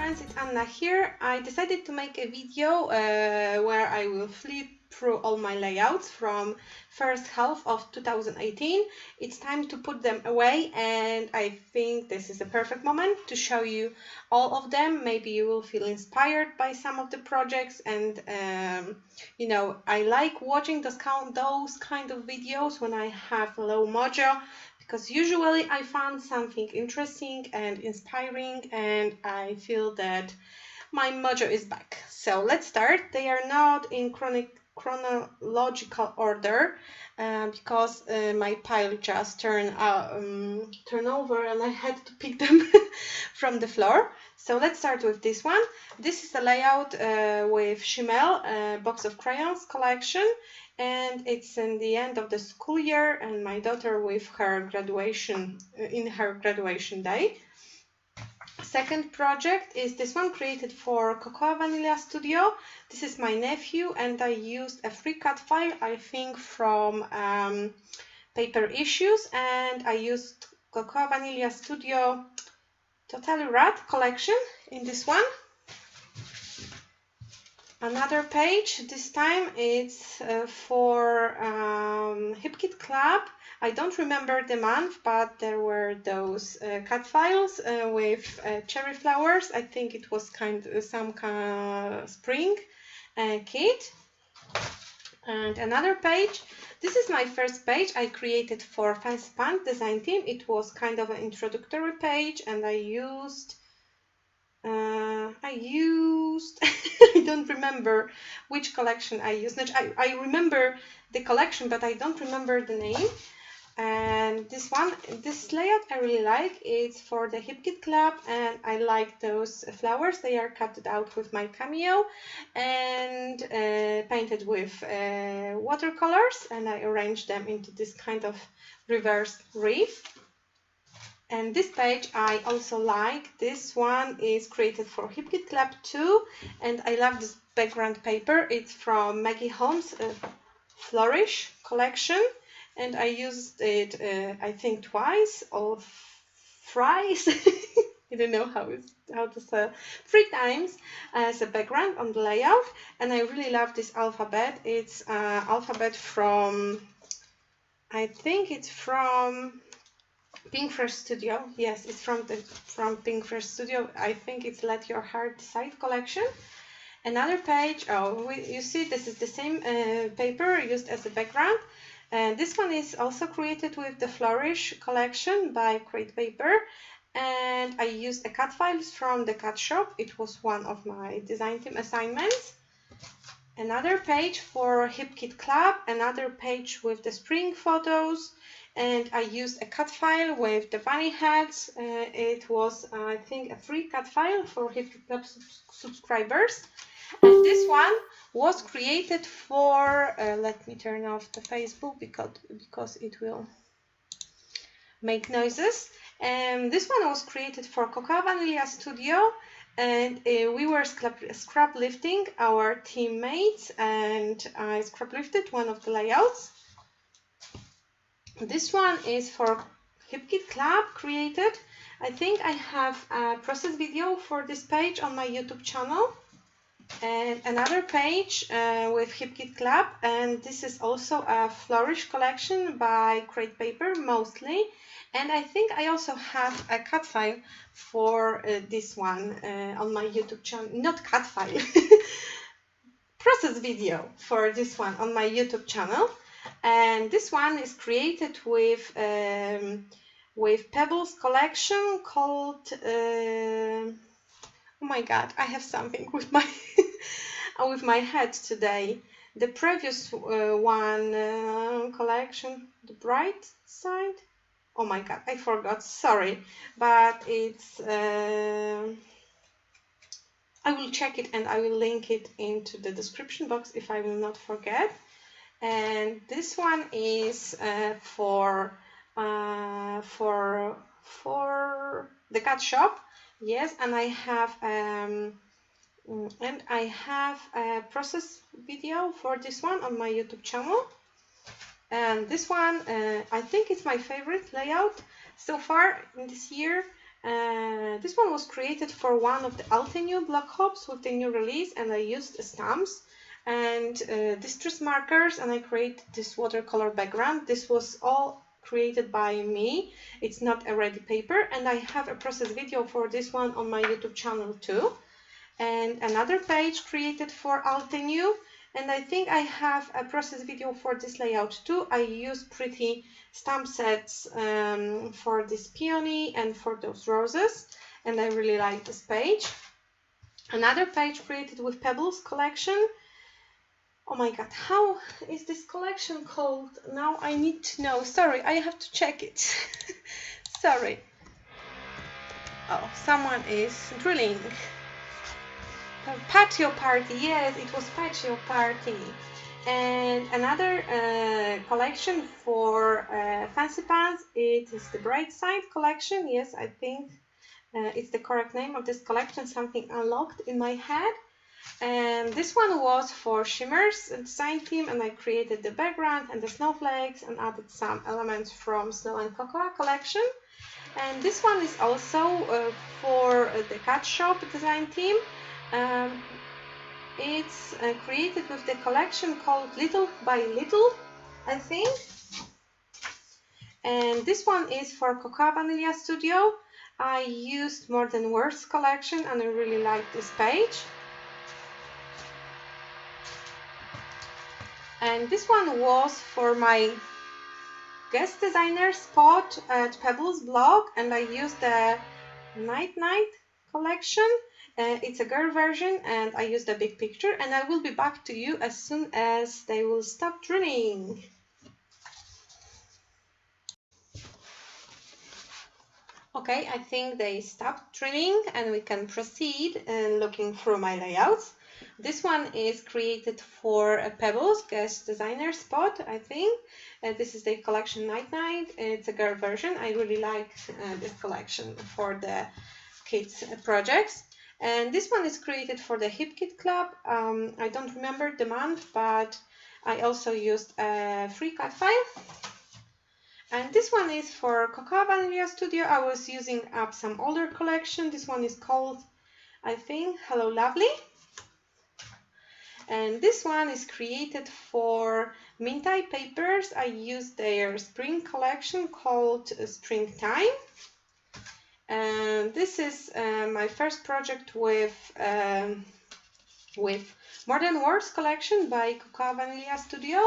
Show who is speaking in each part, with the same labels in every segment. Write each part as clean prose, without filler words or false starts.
Speaker 1: friends, it's Anna here. I decided to make a video where I will flip through all my layouts from first half of 2018. It's time to put them away, and I think this is a perfect moment to show you all of them. Maybe you will feel inspired by some of the projects, and you know, I like watching those kind of videos when I have low mojo, because usually I found something interesting and inspiring, and I feel that my mojo is back. So let's start. They are not in chronological order because my pile just turned over and I had to pick them from the floor. So let's start with this one. This is a layout with Shimel box of crayons collection, and it's in the end of the school year and my daughter with her graduation in her graduation day. Second project is this one, created for Cocoa Vanilla Studio. This is my nephew, and I used a free cut file, I think from Paper Issues, and I used Cocoa Vanilla Studio Totally Rad collection in this one. Another page, this time it's for Hip Kit Club. I don't remember the month, but there were those cut files with cherry flowers. I think it was some kind of spring kit. And another page. This is my first page I created for Fancy Pants design team. It was kind of an introductory page, and I used I don't remember which collection I used. I remember the collection, but I don't remember the name. And this layout I really like. It's for the Hip Kit Club, and I like those flowers. They are cut out with my Cameo and painted with watercolors, and I arranged them into this kind of reverse wreath. And this page I also like. This one is created for Hip Kit Club too, and I love this background paper. It's from Maggie Holmes' Flourish collection, and I used it I think twice or thrice. I don't know how to say, 3 times as a background on the layout. And I really love this alphabet. It's alphabet from, I think it's from Pink Fresh Studio. Yes, it's from Pink Fresh Studio. I think it's Let Your Heart Decide collection. Another page. You see, this is the same paper used as a background. And this one is also created with the Flourish collection by Crate Paper. And I used a cut files from the cut shop. It was one of my design team assignments. Another page for Hip Kit Club. Another page with the spring photos. And I used a cut file with the bunny hats. It was, I think, a free cut file for Hip Kit Club subscribers. And this one was created for, let me turn off the Facebook because it will make noises. This one was created for Cocoa Vanilla Studio, and we were scrap lifting our teammates, and I scrap lifted one of the layouts. This one is for Hip Kit Club created. I think I have a process video for this page on my YouTube channel. And another page with Hip Kit Club, and this is also a Flourish collection by Crate Paper mostly. And I think I also have a cut file for this one on my YouTube channel. Not cut file, process video for this one on my YouTube channel. And this one is created with Pebbles collection called oh my god, I have something with my with my head today. The previous one collection, the bright side. Oh my god, I forgot, sorry, but it's I will check it and I will link it into the description box if I will not forget. And this one is for the cut shop. Yes, and I have a process video for this one on my YouTube channel. And this one, I think it's my favorite layout so far in this year. This one was created for one of the Alteneu block hops with the new release, and I used stamps and distress markers, and I created this watercolor background. This was all created by me. It's not a ready paper, and I have a process video for this one on my YouTube channel too. And another page created for Alteneu, and I think I have a process video for this layout too. I use pretty stamp sets for this peony and for those roses, and I really like this page. Another page created with Pebbles collection. Oh my god, how is this collection called? Now I need to know. Sorry, I have to check it. Sorry. Oh, someone is drilling. Patio party, yes, it was patio party. And another collection for fancy pants, it is the Bright Side collection. Yes, I think it's the correct name of this collection. Something unlocked in my head. And this one was for Shimmer's design team, and I created the background and the snowflakes and added some elements from Snow and Cocoa collection. And this one is also for the Cat Shop design team. It's created with the collection called Little by Little, I think. And this one is for Cocoa Vanilla Studio. I used More Than Words collection, and I really like this page. And this one was for my guest designer spot at Pebbles blog, and I used the Night collection. It's a girl version, and I used a big picture, and I will be back to you as soon as they will stop drilling. Okay, I think they stopped drilling, and we can proceed and looking through my layouts. This one is created for a Pebbles guest designer spot, I think. This is the collection Night. It's a girl version. I really like this collection for the kids projects. And this one is created for the Hip Kit Club. I don't remember the month, but I also used a free cut file. And this one is for Cocoa Vanilla Studio. I was using up some older collection. This one is called, I think, Hello Lovely. And this one is created for Mintai Papers. I used their spring collection called Springtime. And this is my first project with More Than Words collection by Cocoa Vanilla Studio.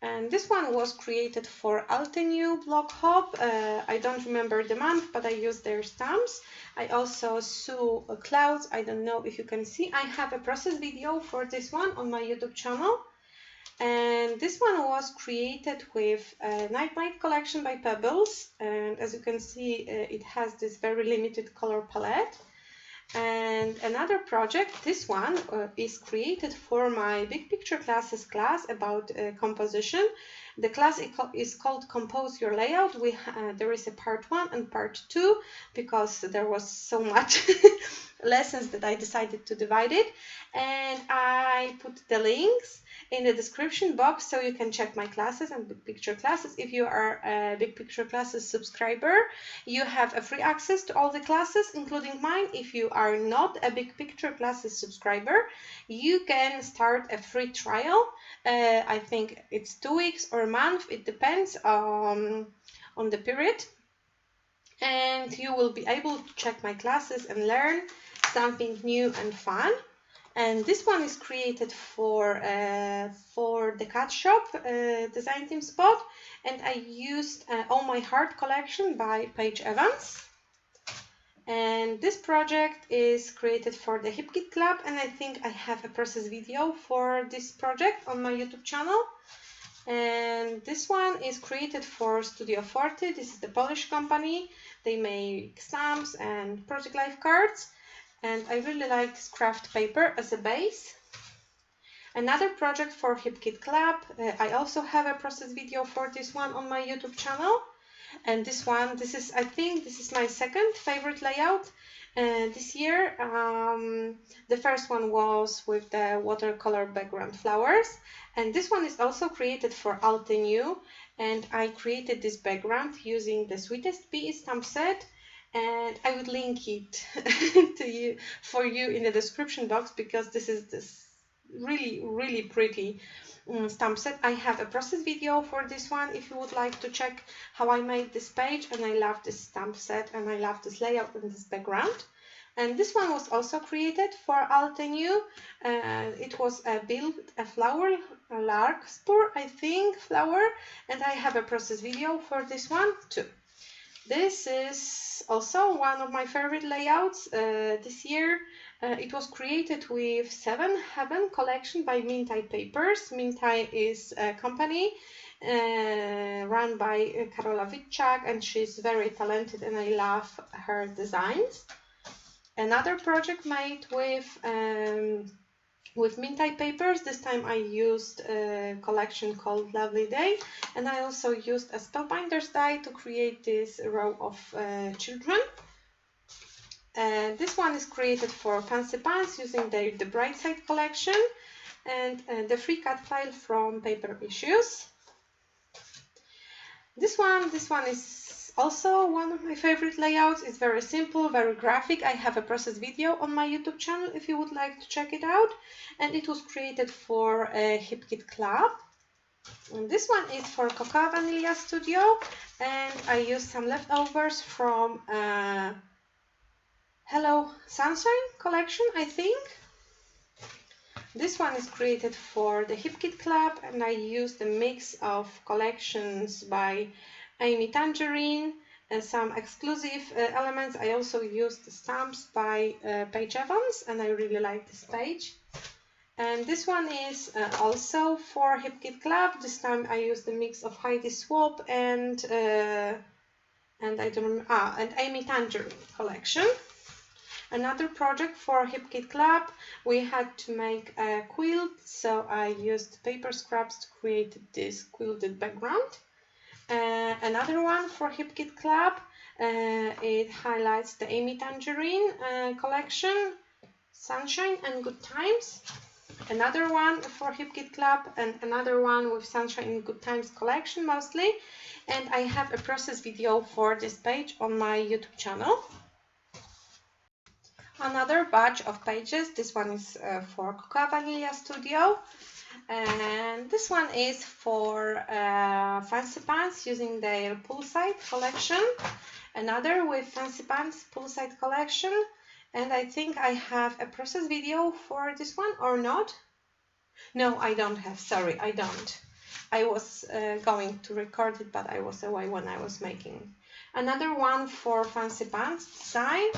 Speaker 1: And this one was created for Alteneu block hop. I don't remember the month, but I used their stamps. I also sew clouds. I don't know if you can see. I have a process video for this one on my YouTube channel. And this one was created with Night collection by Pebbles. And as you can see, it has this very limited color palette. And another project, this one is created for my Big Picture Classes class about composition. The class is called Compose Your Layout. There is a part 1 and part 2 because there was so much lessons that I decided to divide it. And I put the links in the description box so you can check my classes and Big Picture Classes. If you are a Big Picture Classes subscriber, you have a free access to all the classes, including mine. If you are not a Big Picture Classes subscriber, you can start a free trial. I think it's 2 weeks or a month. It depends on the period. And you will be able to check my classes and learn something new and fun. And this one is created for the Cat Shop design team spot, and I used All My Heart collection by Paige Evans. And this project is created for the Hip Kit Club, and I think I have a process video for this project on my YouTube channel. And this one is created for Studio 40. This is the Polish company. They make stamps and project life cards. And I really like this craft paper as a base. Another project for Hip Kit Club. I also have a process video for this one on my YouTube channel. And this one, I think this is my second favorite layout this year. The first one was with the watercolor background flowers. And this one is also created for Alteneu. And I created this background using the Sweetest Pea stamp set. and I would link it to you for you in the description box, because this is this really pretty stamp set. I have a process video for this one if you would like to check how I made this page, and I love this stamp set and I love this layout and this background. And this one was also created for Altenue. It was a flower, a larkspur, I think, flower, and I have a process video for this one too. This is also one of my favorite layouts this year. It was created with 7 Heaven collection by Mintai Papers. Mintai is a company run by Karola Witczak, and she's very talented and I love her designs. Another project made with Mintai Papers. This time I used a collection called Lovely Day, and I also used a Spellbinder's die to create this row of children. This one is created for Fancy Pants using the Bright Side collection and the free cut file from Paper Issues. This one is also one of my favorite layouts. It's very simple, very graphic. I have a process video on my YouTube channel if you would like to check it out. And it was created for a Hip Kit Club. And this one is for Cocoa Vanilla Studio, and I used some leftovers from Hello Sunshine collection, I think. This one is created for the Hip Kit Club, and I used a mix of collections by Amy Tangerine and some exclusive elements. I also used stamps by Paige Evans, and I really like this page. And this one is also for Hip Kit Club. This time I used a mix of Heidi Swap and Amy Tangerine collection. Another project for Hip Kit Club, we had to make a quilt, so I used paper scraps to create this quilted background. Another one for Hip Kit Club, it highlights the Amy Tangerine collection, Sunshine and Good Times. Another one for Hip Kit Club, and another one with Sunshine and Good Times collection mostly. And I have a process video for this page on my YouTube channel. Another batch of pages. This one is for Cocoa Vanilla Studio, and this one is for Fancy Pants using their Poolside collection. Another with Fancy Pants Poolside collection, and I think I have a process video for this one, or not? No, I don't have. Sorry, I don't. I was going to record it, but I was away when I was making. Another one for Fancy Pants design.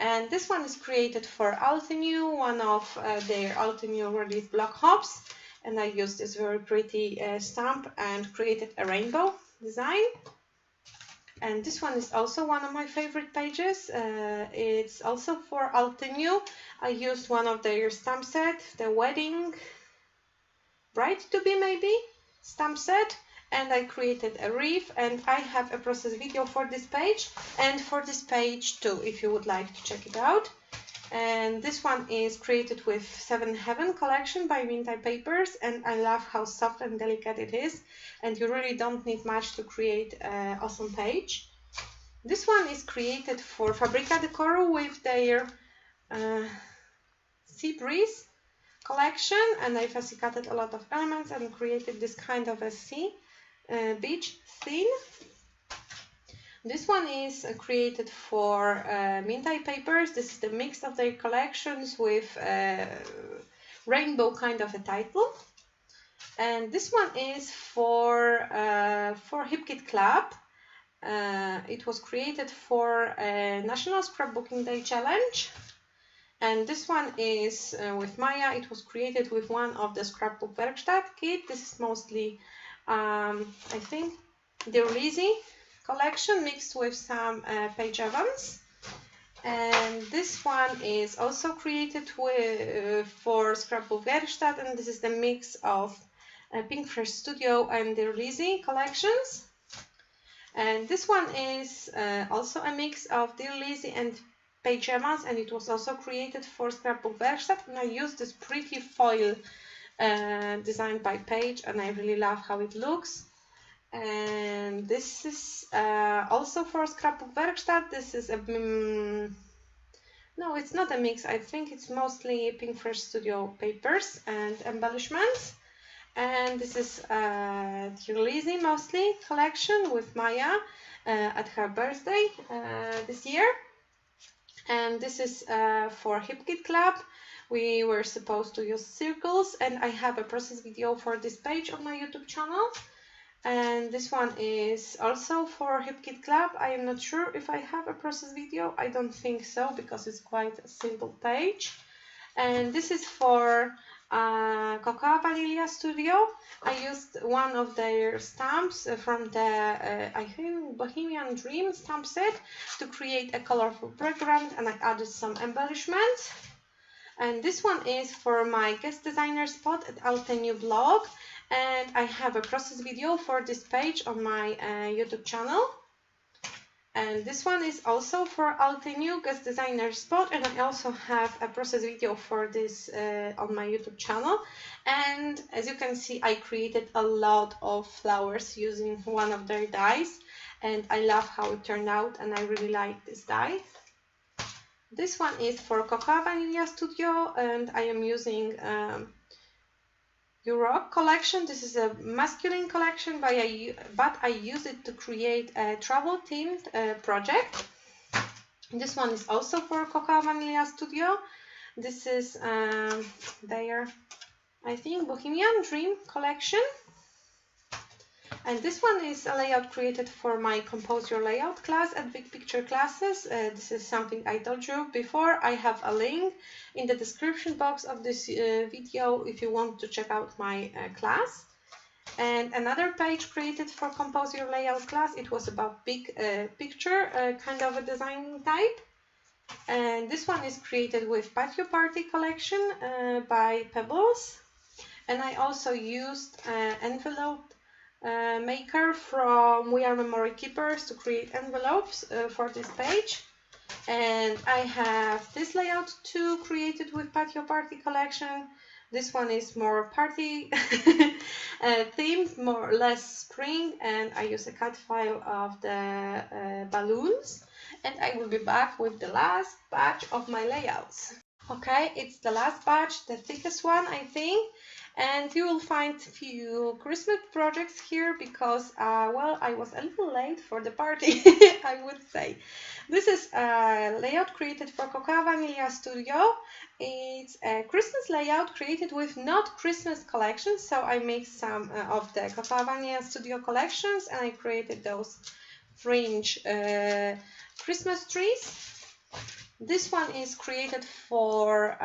Speaker 1: And this one is created for Altenue, one of their Altenue release block hops. And I used this very pretty stamp and created a rainbow design. And this one is also one of my favorite pages. It's also for Altenue. I used one of their stamp set, the Wedding Bride to Be maybe stamp set. And I created a wreath, and I have a process video for this page and for this page too, if you would like to check it out. And this one is created with 7 Heaven collection by Mintai Papers, and I love how soft and delicate it is, and you really don't need much to create an awesome page. This one is created for Fabrica Decoro with their Sea Breeze collection, and I fussy cutted a lot of elements and created this kind of a beach scene. This one is created for Mintai Papers. This is the mix of their collections with rainbow kind of a title. And this one is for Hip Kit Club. It was created for a National Scrapbooking Day Challenge. And this one is with Maya. It was created with one of the Scrapbook Werkstatt kit. This is mostly I think the Lizzie collection mixed with some Paige Evans. And this one is also created for Scrapbook Werkstatt, and this is the mix of Pink Fresh Studio and the Lizzie collections. And this one is also a mix of Dear Lizzie and Paige Evans, and it was also created for Scrapbook Werkstatt, and I used this pretty foil designed by Paige, and I really love how it looks. And this is also for Scrapbook Werkstatt. This is a no, it's not a mix. I think it's mostly Pink Fresh Studio papers and embellishments. And this is Dear Lizzie mostly collection with Maya at her birthday this year. And this is for Hip Kit Club. We were supposed to use circles, and I have a process video for this page on my YouTube channel. And this one is also for Hip Kit Club. I am not sure if I have a process video. I don't think so, because it's quite a simple page. And this is for Cocoa Vanilla Studio. I used one of their stamps from the I think Bohemian Dream stamp set to create a colorful background, and I added some embellishments. And this one is for my guest designer spot at Alte New blog, and I have a process video for this page on my YouTube channel. And this one is also for Alte New guest designer spot, and I also have a process video for this on my YouTube channel. And as you can see, I created a lot of flowers using one of their dies, and I love how it turned out, and I really like this die. This one is for Cocoa Vanilla Studio, and I am using Europe collection. This is a masculine collection, but I use it to create a travel themed project. This one is also for Cocoa Vanilla Studio. This is their, I think, Bohemian Dream collection. And this one is a layout created for my Compose Your Layout class at Big Picture Classes. This is something I told you before. I have a link in the description box of this video if you want to check out my class. And another page created for Compose Your Layout class, it was about big picture, kind of a design type. And this one is created with Patio Party collection by Pebbles. And I also used envelope maker from We Are Memory Keepers to create envelopes for this page. And I have this layout too, created with Patio Party collection. This one is more party themed, more or less spring, and I use a cut file of the balloons. And I will be back with the last batch of my layouts. Okay, it's the last batch, the thickest one, I think. And you will find few Christmas projects here because, well, I was a little late for the party, I would say. This is a layout created for Cocoa Vanilla Studio. It's a Christmas layout created with not Christmas collections, so I mixed some of the Cocoa Vanilla Studio collections, and I created those fringe Christmas trees. This one is created for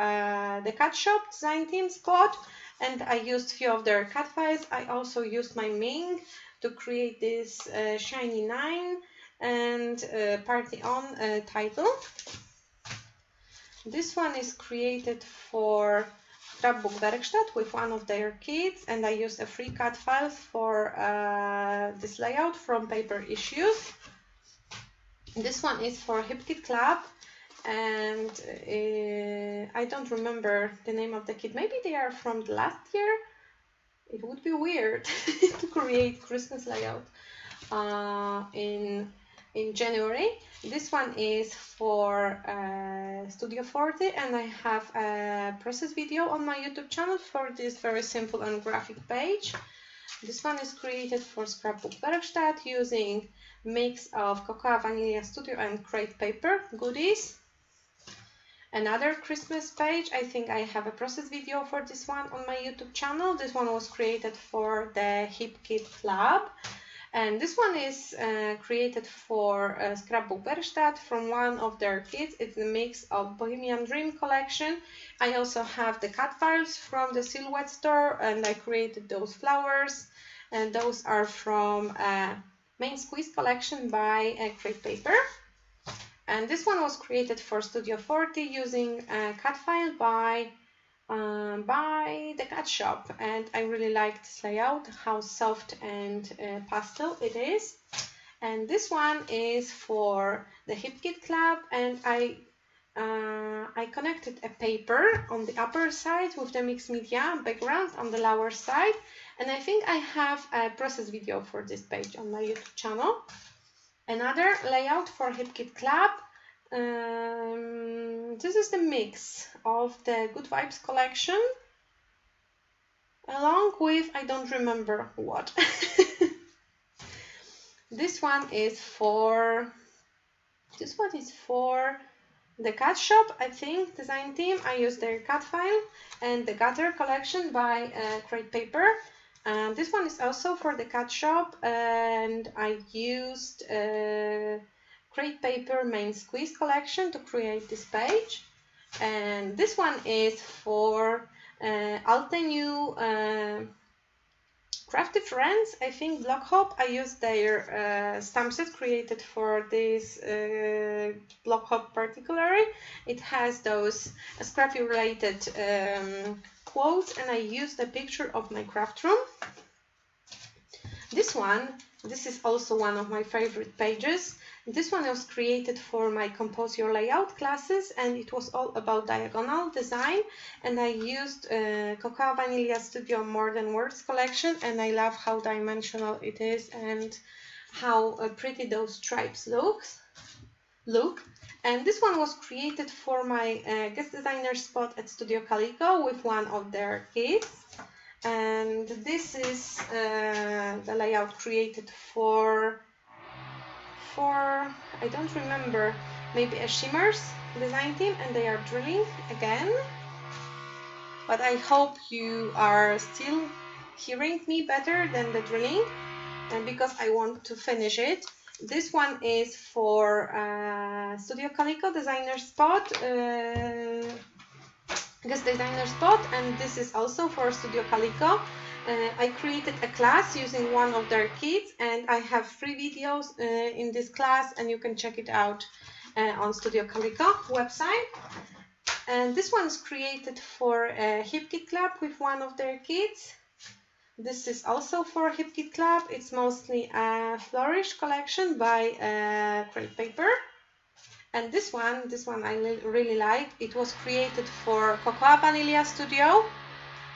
Speaker 1: the cat shop design team spot, and I used a few of their cat files. I also used my Ming to create this Shiny 9 and Party On title. This one is created for Scrapbook Werkstatt with one of their kids, and I used a free cat files for this layout from Paper Issues. This one is for Hip Kit Club, and I don't remember the name of the kit. Maybe they are from the last year. It would be weird to create Christmas layout in January. This one is for Studio 40, and I have a process video on my YouTube channel for this very simple and graphic page. This one is created for Scrapbook Werkstatt using mix of Cocoa Vanilla Studio and Crate Paper goodies. Another Christmas page, I think I have a process video for this one on my YouTube channel. This one was created for the Hip Kit Club. And this one is created for Scrapbook Werkstatt from one of their kits. It's a mix of Bohemian Dream collection. I also have the cut files from the Silhouette store, and I created those flowers. And those are from Main Squeeze collection by Crate Paper. And this one was created for Studio 40 using a cut file by the cat shop, and I really like this layout, how soft and pastel it is. And this one is for the Hip Kit Club, and I connected a paper on the upper side with the mixed media background on the lower side, And I think I have a process video for this page on my YouTube channel. Another layout for HipKit Club. This is the mix of the Good Vibes collection along with I don't remember what. This one is for the cat shop, I think, design team. I used their cat file and the gutter collection by Crate Paper. This one is also for the cat shop, and I used Crate Paper main squeeze collection to create this page. And this one is for Alteneu Crafty Friends, I think, Block Hop. I used their stamp set created for this Block Hop particularly. It has those scrappy related quotes, and I used a picture of my craft room. This is also one of my favorite pages. This one was created for my Compose Your Layout classes, and it was all about diagonal design. And I used Cocoa Vanilla Studio More Than Words collection, and I love how dimensional it is and how pretty those stripes look. And this one was created for my guest designer spot at Studio Calico with one of their kids. And this is the layout created for I don't remember, maybe a Shimmers design team, and they are drilling again. But I hope you are still hearing me better than the drilling, and because I want to finish it. This one is for Studio Calico designer spot, guest designer spot, and this is also for Studio Calico. I created a class using one of their kits, and I have 3 videos in this class, and you can check it out on Studio Calico website. And this one is created for HipKit Club with one of their kits. This is also for HipKit Club. It's mostly a Flourish collection by Crate Paper. And this one I really like. It was created for Cocoa Vanilla Studio.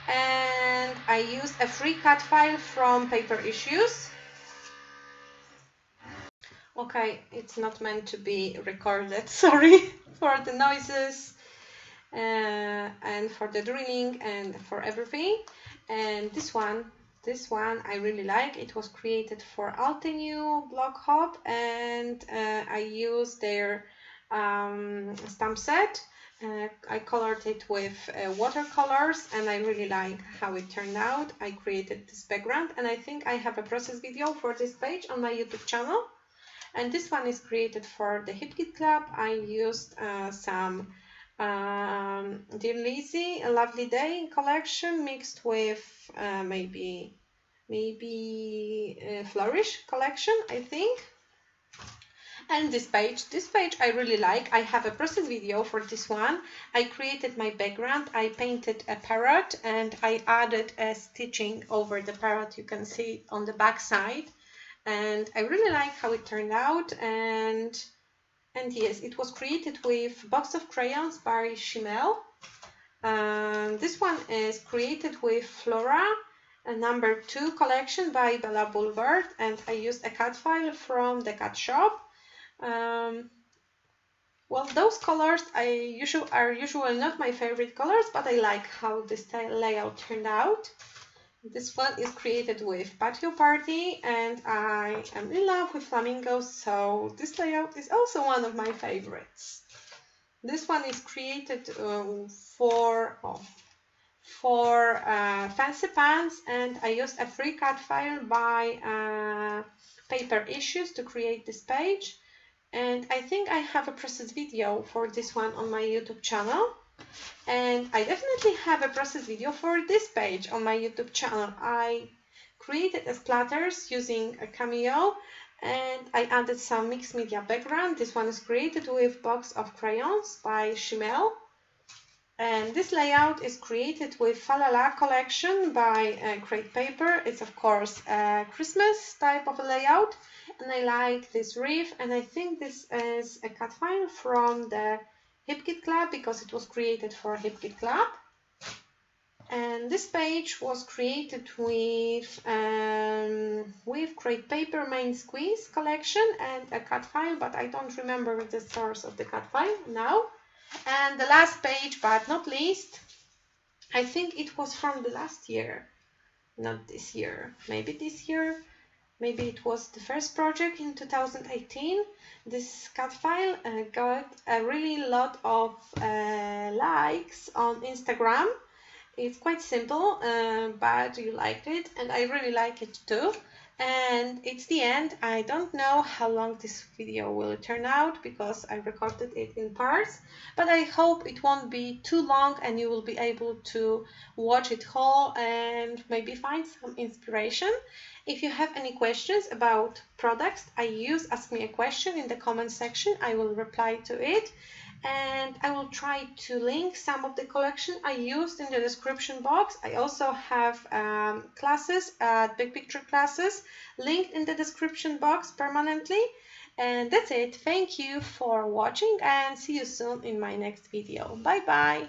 Speaker 1: And I used a free cut file from Paper Issues. Okay, it's not meant to be recorded, sorry for the noises and for the drilling and for everything. And this one I really like. It was created for Alteneu Block Hop, and I used their stamp set. I colored it with watercolors, and I really like how it turned out. I created this background, and I think I have a process video for this page on my YouTube channel. And this one is created for the HipKit Club. I used some Dear Lizzie, A Lovely Day collection mixed with maybe Flourish collection, I think. And this page I really like. I have a process video for this one. I created my background. I painted a parrot, and I added a stitching over the parrot. You can see it on the back side. And I really like how it turned out. And yes, it was created with box of crayons by Shimmel. This one is created with Flora, a number 2 collection by Bella Boulevard, and I used a cut file from the cat shop. Well, those colors are usually not my favorite colors, but I like how this layout turned out. This one is created with Patio Party, and I am in love with flamingos, so this layout is also one of my favorites. This one is created for Fancy Pants, and I used a free cut file by Paper Issues to create this page. And I think I have a process video for this one on my YouTube channel. And I definitely have a process video for this page on my YouTube channel. I created a splatters using a Cameo, and I added some mixed media background. This one is created with box of crayons by Shimmel. And this layout is created with Falala collection by Crate Paper. It's of course a Christmas type of a layout, and I like this wreath, and I think this is a cut file from the HipKit Club because it was created for HipKit Club. And this page was created with Create Paper Main Squeeze collection and a cut file, but I don't remember the source of the cut file now. And the last page, but not least, I think it was from the last year, not this year, maybe this year. Maybe it was the first project in 2018. This cut file got a really lot of likes on Instagram. It's quite simple, but you liked it, and I really like it too. And it's the end. I don't know how long this video will turn out because I recorded it in parts, but I hope it won't be too long and you will be able to watch it whole and maybe find some inspiration. If you have any questions about products I use, ask me a question in the comment section. I will reply to it. And I will try to link some of the collection I used in the description box. I also have classes, big picture classes, linked in the description box permanently. And that's it. Thank you for watching and see you soon in my next video. Bye bye.